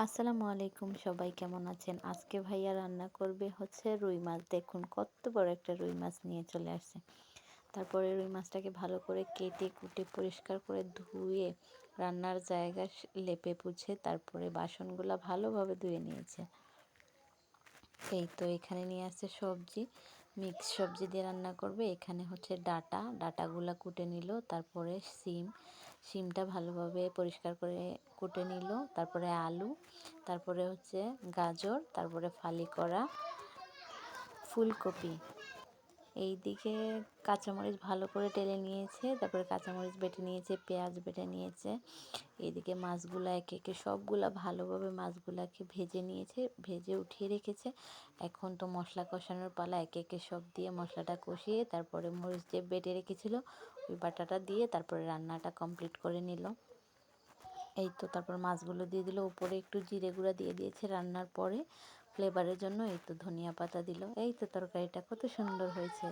আসসালামু আলাইকুম, সবাই কেমন আছেন? আজকে ভাইয়া রান্না করবে হচ্ছে রুই মাছ। দেখুন কত বড় একটা রুই মাছ নিয়ে চলে আসছে। তারপরে রুই মাছটাকে ভালো করে কেটে কুটে পরিষ্কার করে ধুয়ে রান্নার জায়গা লেপে পুছে তারপরে বাসনগুলা ভালোভাবে ধুয়ে নিয়েছে। এই তো এখানে নিয়ে আসছে সবজি, মিক্স সবজি দিয়ে রান্না করবে। এখানে হচ্ছে ডাটাগুলা কুটে নিল, তারপরে শিমটা ভালোভাবে পরিষ্কার করে কুটে নিল, তারপরে আলু, তারপরে হচ্ছে গাজর, তারপরে ফালি করা ফুলকপি। এইদিকে কাঁচামরিচ ভালো করে টেলে নিয়েছে, তারপরে কাঁচামরিচ বেটে নিয়েছে, পেঁয়াজ বেটে নিয়েছে। এইদিকে মাছগুলা একে একে সবগুলা ভালোভাবে মাছগুলাকে ভেজে নিয়েছে, ভেজে উঠিয়ে রেখেছে। এখন তো মশলা কষানোর পালা, একে একে সব দিয়ে মশলাটা কষিয়ে তারপরে মরিচ যে বেটে রেখেছিল ওই বাটাটা দিয়ে তারপরে রান্নাটা কমপ্লিট করে নিল। এই তো তারপর মাছগুলো দিয়ে দিল, উপরে একটু জিরে গুঁড়া দিয়ে দিয়েছে রান্নার পরে ফ্লেভারের জন্য। এই তো ধনিয়া পাতা দিল। এই তো তরকারিটা কত সুন্দর হয়েছে।